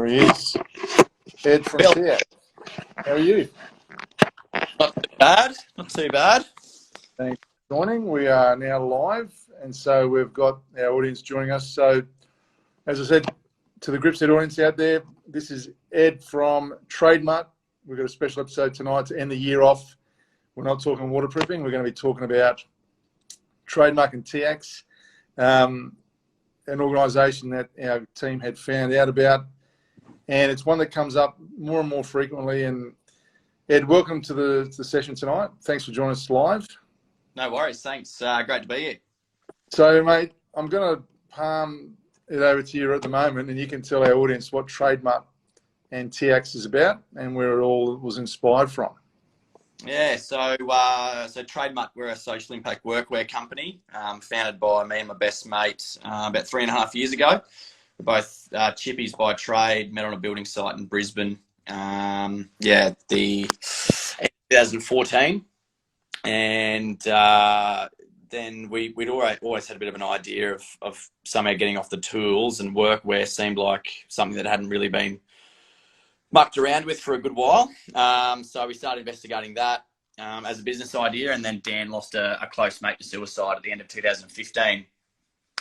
There he is. Ed from TIACS. How are you? Not too bad. Not too bad. Thanks for joining. We are now live, and so we've got our audience joining us. So, as I said to the Gripset audience out there, this is Ed from TradeMutt. We've got a special episode tonight to end the year off. We're not talking waterproofing. We're going to be talking about TradeMutt and TIACS, an organisation that our team had found out about, and it's one that comes up more and more frequently. And Ed, welcome to the session tonight. Thanks for joining us live. No worries. Thanks. Great to be here. So, mate, I'm going to palm it over to you at the moment, and you can tell our audience what TradeMutt and TIACS is about and where it all was inspired from. Yeah, so TradeMutt, we're a social impact workwear company, founded by me and my best mate about 3.5 years ago. We're both chippies by trade, met on a building site in Brisbane, the 2014, and then we'd always had a bit of an idea of somehow getting off the tools, and workwear seemed like something that hadn't really been mucked around with for a good while. So we started investigating that as a business idea, and then Dan lost a close mate to suicide at the end of 2015.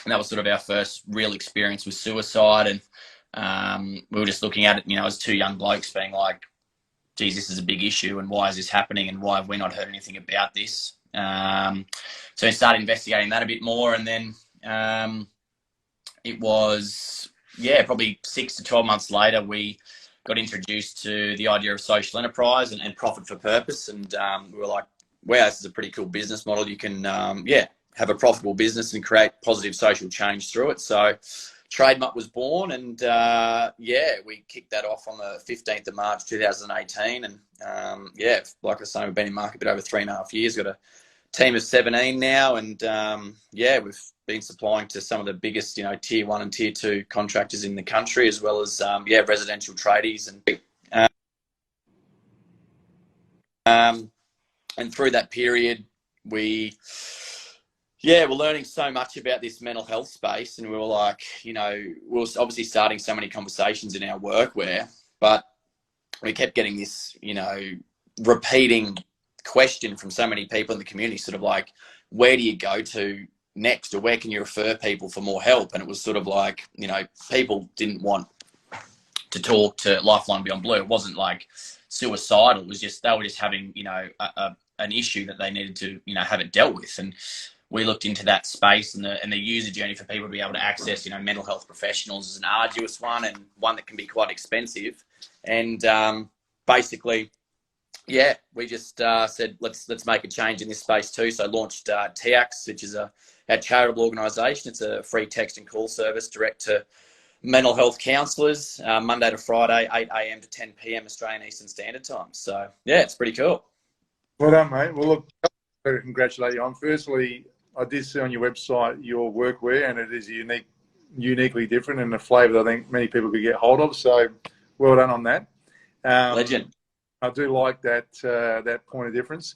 And that was sort of our first real experience with suicide. And we were just looking at it, as two young blokes being like, geez, this is a big issue, and why is this happening, and why have we not heard anything about this? So we started investigating that a bit more, and then it was, probably 6 to 12 months later, we got introduced to the idea of social enterprise and profit for purpose. And we were like, wow, this is a pretty cool business model. You can, have a profitable business and create positive social change through it. So TradeMutt was born, and we kicked that off on the 15th of March 2018. And like I say, we've been in market a bit over 3.5 years. Got a team of 17 now, and we've been supplying to some of the biggest, tier 1 and tier 2 contractors in the country, as well as residential tradies, and through that period we're learning so much about this mental health space, and we were like, we were obviously starting so many conversations in our workwear, but we kept getting this, repeating question from so many people in the community, sort of like, where do you go to next, or where can you refer people for more help? And it was sort of like, people didn't want to talk to Lifeline Beyond Blue. It wasn't like suicidal. It was just, they were just having, an issue that they needed to, have it dealt with. And we looked into that space, and the user journey for people to be able to access, mental health professionals is an arduous one, and one that can be quite expensive. And basically, we just said, let's make a change in this space too. So launched TIACS, which is our charitable organisation. It's a free text and call service direct to mental health counsellors, Monday to Friday, 8 a.m. to 10 p.m. Australian Eastern Standard Time. So it's pretty cool. Well done, mate. Well, look, I congratulate you on. Firstly, I did see on your website your workwear, and it is uniquely different, and a flavour that I think many people could get hold of. So well done on that. Legend. I do like that that point of difference.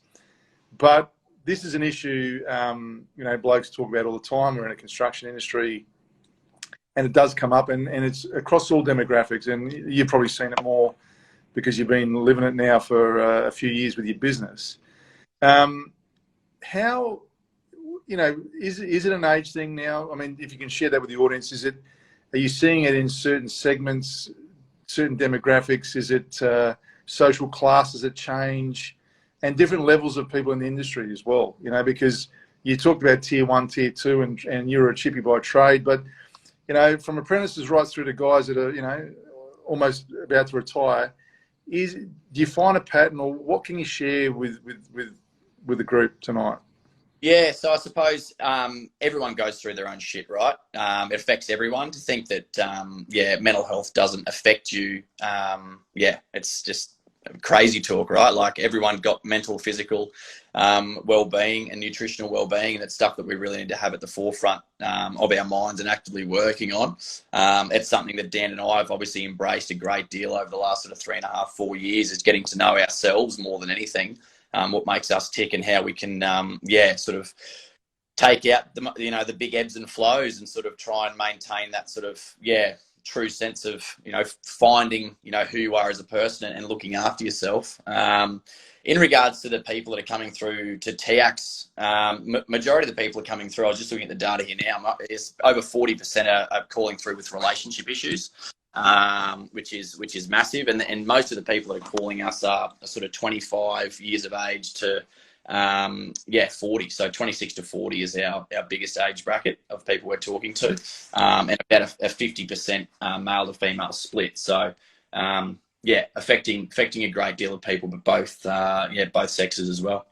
But this is an issue, blokes talk about all the time. We're in a construction industry, and it does come up, and it's across all demographics. And you've probably seen it more because you've been living it now for a few years with your business. How, is it an age thing now? I mean, if you can share that with the audience, are you seeing it in certain segments, certain demographics? Is it social classes that change, and different levels of people in the industry as well? Because you talked about tier 1, tier 2, and you're a chippy by trade, but from apprentices right through to guys that are almost about to retire. Do you find a pattern, or what can you share with the group tonight? Yeah, so I suppose everyone goes through their own shit, right? It affects everyone. To think that, mental health doesn't affect you, it's just crazy talk, right? Like, everyone got mental, physical well-being and nutritional well-being, and it's stuff that we really need to have at the forefront of our minds and actively working on. It's something that Dan and I have obviously embraced a great deal over the last sort of 3.5, 4 years, is getting to know ourselves more than anything. What makes us tick, and how we can, sort of take out the big ebbs and flows, and sort of try and maintain that sort of, true sense of, finding, who you are as a person and looking after yourself. In regards to the people that are coming through to TIACS, majority of the people are coming through. I was just looking at the data here now. It's over 40% are calling through with relationship issues, which is massive. And most of the people that are calling us are sort of 25 years of age to 40. So 26 to 40 is our biggest age bracket of people we're talking to, and about a 50% male to female split. So affecting a great deal of people, but both sexes as well.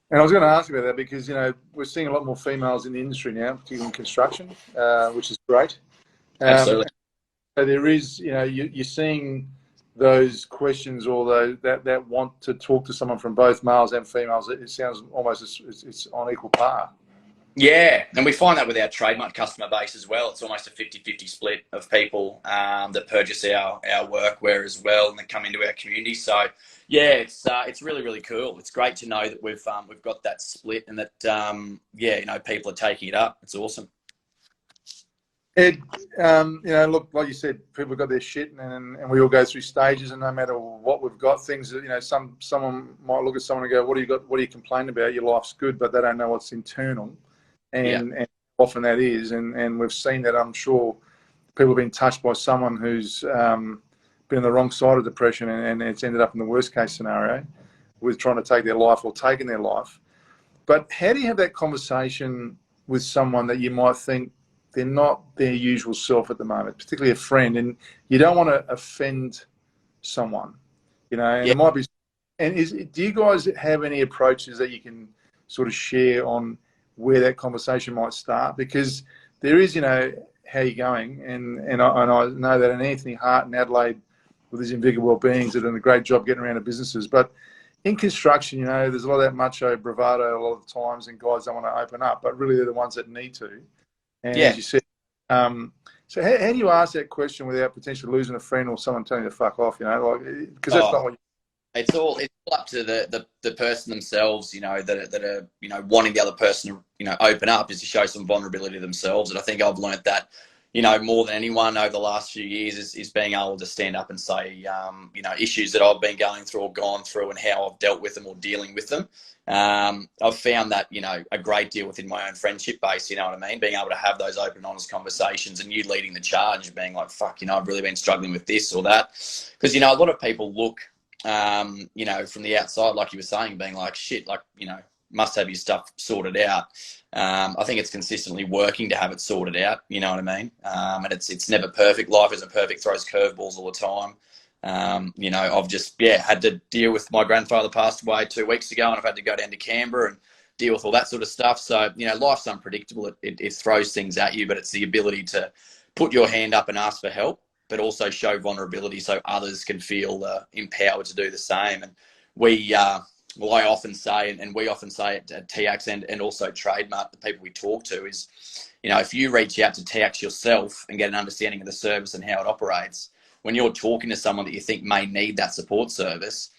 And I was going to ask about that because we're seeing a lot more females in the industry now, particularly in construction, which is great. Absolutely. So there is, you're seeing those questions or that want to talk to someone from both males and females. It sounds almost it's on equal par. Yeah, and we find that with our TradeMutt customer base as well. It's almost a 50-50 split of people that purchase our workwear as well and that come into our community. So yeah, it's really, really cool. It's great to know that we've got that split and that people are taking it up. It's awesome. Ed, look, like you said, people have got their shit, and we all go through stages, and no matter what we've got, things that someone might look at someone and go, "What do you got? What do you complain about? Your life's good," but they don't know what's internal, and often that is, and we've seen that. I'm sure people have been touched by someone who's been on the wrong side of depression, and it's ended up in the worst case scenario with trying to take their life or taking their life. But how do you have that conversation with someone that you might think they're not their usual self at the moment, particularly a friend, and you don't want to offend someone, and it might be. And do you guys have any approaches that you can sort of share on where that conversation might start? Because there is, how you going, and I know that in Anthony Hart in Adelaide with his Invigor Wellbeings are doing a great job getting around to businesses, but in construction, there's a lot of that macho bravado a lot of the times, and guys don't want to open up, but really they're the ones that need to. And as you said, so how do you ask that question without potentially losing a friend or someone telling you to fuck off? Because that's not what. It's all up to the person themselves. That are wanting the other person to open up is to show some vulnerability themselves. And I think I've learnt that more than anyone over the last few years is being able to stand up and say issues that I've been going through or gone through and how I've dealt with them or dealing with them. I've found that, a great deal within my own friendship base, you know what I mean? Being able to have those open, honest conversations and you leading the charge, being like, fuck, I've really been struggling with this or that. Because, a lot of people look, from the outside, like you were saying, being like, shit, like, must have your stuff sorted out. I think it's consistently working to have it sorted out, you know what I mean? And it's never perfect. Life isn't perfect, throws curveballs all the time. I've just had to deal with my grandfather passed away 2 weeks ago, and I've had to go down to Canberra and deal with all that sort of stuff. So life's unpredictable. It throws things at you, but it's the ability to put your hand up and ask for help, but also show vulnerability so others can feel empowered to do the same. And I often say, and we often say at TIACS and also TradeMutt, the people we talk to is, if you reach out to TIACS yourself and get an understanding of the service and how it operates, when you're talking to someone that you think may need that support service,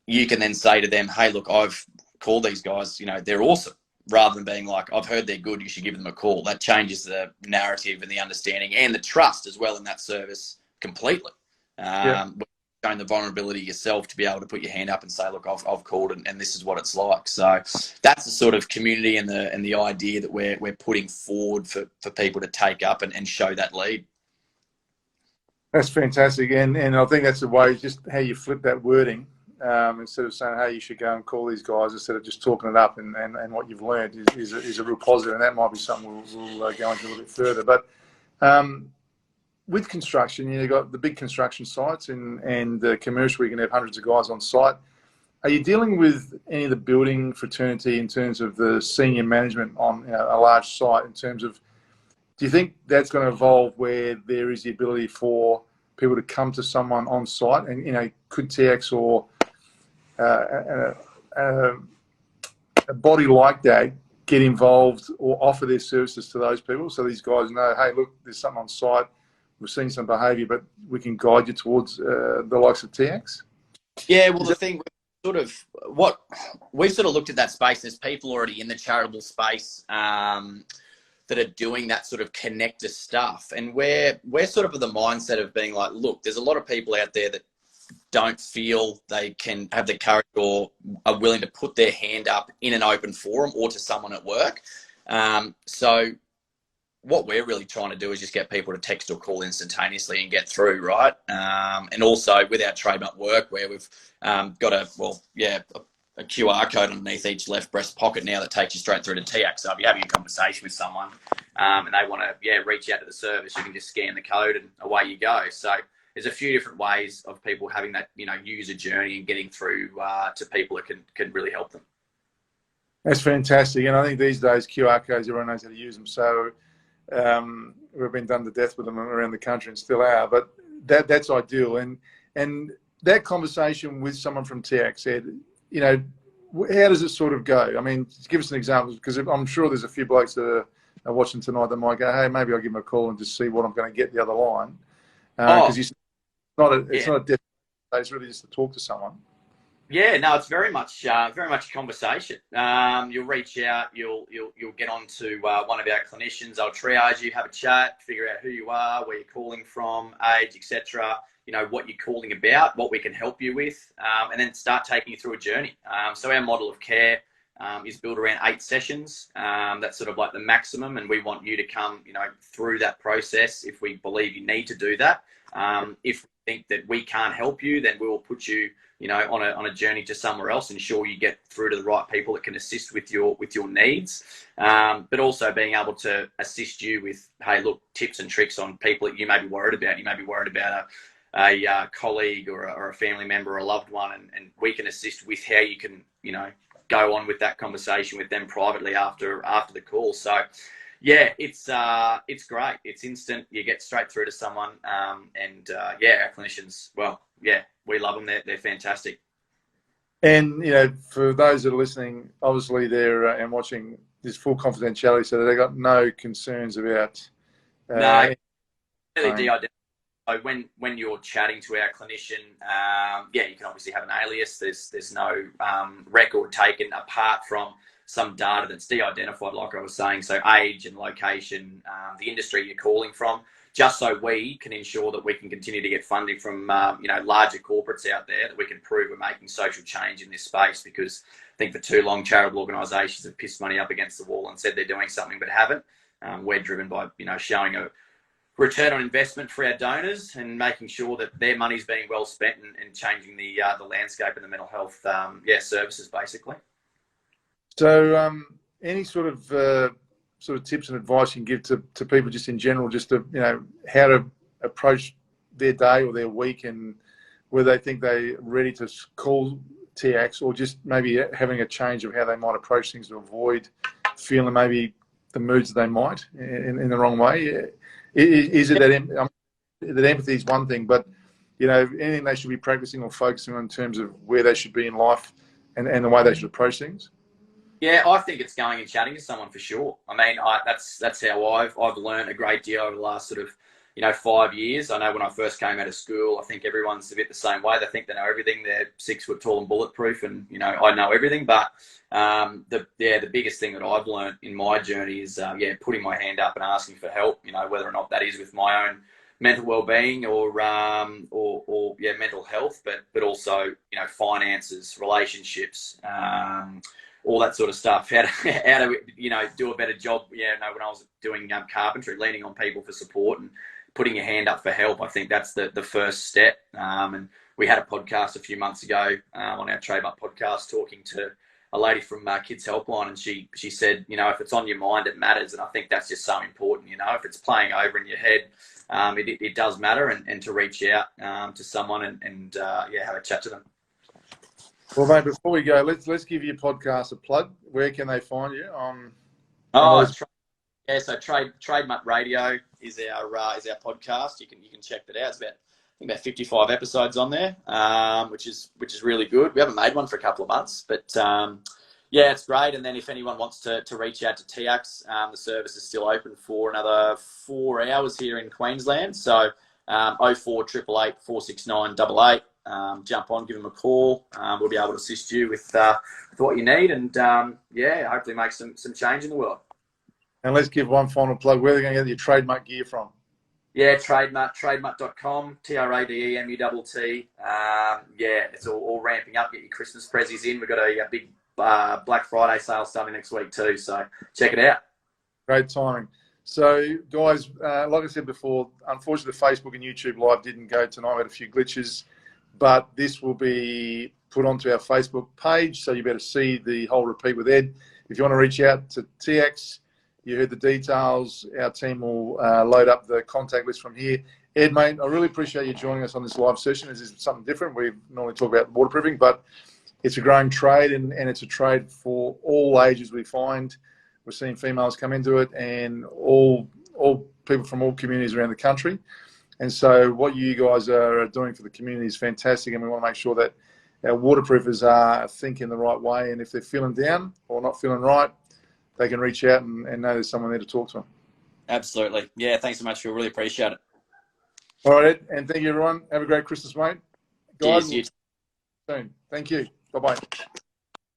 you can then say to them, hey, look, I've called these guys, they're awesome. Rather than being like, I've heard they're good, you should give them a call. That changes the narrative and the understanding and the trust as well in that service completely. Showing the vulnerability yourself to be able to put your hand up and say, look, I've called and this is what it's like. So that's the sort of community and the idea that we're putting forward for people to take up and show that lead. That's fantastic, and I think that's the way, just how you flip that wording, instead of saying, hey, you should go and call these guys, instead of just talking it up, and what you've learned is a real positive, and that might be something we'll go into a little bit further. But with construction, you've got the big construction sites and the commercial, where you can have hundreds of guys on site. Are you dealing with any of the building fraternity in terms of the senior management on a large site, in terms of, do you think that's going to evolve where there is the ability for people to come to someone on site, and could TIACS or a body like that get involved or offer their services to those people, so these guys know, hey, look, there's something on site, we've seen some behaviour, but we can guide you towards the likes of TIACS? Yeah, well, the thing, we've sort of looked at that space. There's people already in the charitable space. that are doing that sort of connector stuff. And we're sort of the mindset of being like, look, there's a lot of people out there that don't feel they can have the courage or are willing to put their hand up in an open forum or to someone at work. So what we're really trying to do is just get people to text or call instantaneously and get through, right? And also with our TradeMutt Workwear, we've got a QR code underneath each left breast pocket now that takes you straight through to TIACS. So if you're having a conversation with someone and they want to reach out to the service, you can just scan the code and away you go. So there's a few different ways of people having that, user journey and getting through to people that can really help them. That's fantastic. And I think these days QR codes, everyone knows how to use them. So we've been done to death with them around the country and still are. But that's ideal. And that conversation with someone from TIACS, Ed, how does it sort of go? I mean, give us an example, because I'm sure there's a few blokes that are watching tonight that might go, hey, maybe I'll give them a call and just see what I'm going to get the other line. Because it's not a death, it's really just to talk to someone. Yeah, no, it's very much a conversation. You'll reach out, you'll get on to one of our clinicians. They'll triage you, have a chat, figure out who you are, where you're calling from, age, etc. What you're calling about, what we can help you with, and then start taking you through a journey. So our model of care is built around 8 sessions. That's sort of like the maximum, and we want you to come, through that process if we believe you need to do that. If we think that we can't help you, then we will put you, on a journey to somewhere else, ensure you get through to the right people that can assist with your needs, but also being able to assist you with, hey, look, tips and tricks on people that you may be worried about. You may be worried about a colleague or a family member or a loved one, and we can assist with how you can, go on with that conversation with them privately after the call. So yeah, it's great. It's instant. You get straight through to someone, and our clinicians, well, yeah, we love them. They're fantastic. And for those that are listening, obviously they're and watching, this full confidentiality, so they got no concerns about. No, really de-identify. So when you're chatting to our clinician, you can obviously have an alias. There's no record taken apart from some data that's de-identified, like I was saying. So age and location, the industry you're calling from, just so we can ensure that we can continue to get funding from larger corporates out there, that we can prove we're making social change in this space. Because I think for too long, charitable organisations have pissed money up against the wall and said they're doing something but haven't. We're driven by showing a return on investment for our donors and making sure that their money's being well spent and changing the landscape in the mental health services, basically. So any sort of tips and advice you can give to people just in general, just to how to approach their day or their week, and whether they think they're ready to call TIACS, or just maybe having a change of how they might approach things to avoid feeling maybe the moods they might in the wrong way. Is it that empathy is one thing, but anything they should be practicing or focusing on in terms of where they should be in life and the way they should approach things? Yeah, I think it's going and chatting to someone for sure. I mean, that's how I've learned a great deal over the last sort of 5 years. I know when I first came out of school, I think everyone's a bit the same way. They think they know everything. They're 6 foot tall and bulletproof, and I know everything. But the biggest thing that I've learned in my journey is putting my hand up and asking for help. Whether or not that is with my own mental well-being or mental health, but also finances, relationships. All that sort of stuff. How to do a better job. When I was doing carpentry, leaning on people for support and putting your hand up for help. I think that's the first step. And we had a podcast a few months ago on our TradeMutt podcast, talking to a lady from Kids Helpline, and she said, if it's on your mind, it matters. And I think that's just so important. If it's playing over in your head, it does matter, and to reach out to someone and have a chat to them. Well, mate, before we go, let's give your podcast a plug. Where can they find you? So TradeMutt Radio is our podcast. You can check that out. It's about 55 episodes on there, which is really good. We haven't made one for a couple of months, but it's great. And then if anyone wants to reach out to TIACS, the service is still open for another 4 hours here in Queensland. So 0488 469 88. Jump on, give them a call. We'll be able to assist you with what you need, and hopefully make some change in the world. And let's give one final plug. Where are they going to get your TradeMutt gear from? Yeah, TradeMutt, trademutt.com, TradeMutt. Yeah, it's all ramping up. Get your Christmas prezzies in. We've got a big Black Friday sale starting next week too, so check it out. Great timing. So, guys, like I said before, unfortunately, the Facebook and YouTube Live didn't go tonight. We had a few glitches, but this will be put onto our Facebook page, so you better see the whole repeat with Ed. If you want to reach out to TIACS, you heard the details. Our team will load up the contact list from here. Ed, mate, I really appreciate you joining us on this live session. This is something different. We normally talk about waterproofing, but it's a growing trade, and it's a trade for all ages, we find. We're seeing females come into it, and all people from all communities around the country. And so what you guys are doing for the community is fantastic, and we want to make sure that our waterproofers are thinking the right way, and if they're feeling down or not feeling right, they can reach out and know there's someone there to talk to them. Absolutely. Yeah, thanks so much, Phil. Really appreciate it. All right, Ed, and thank you, everyone. Have a great Christmas, mate. Guys, Cheers. soon. Thank you. Bye-bye.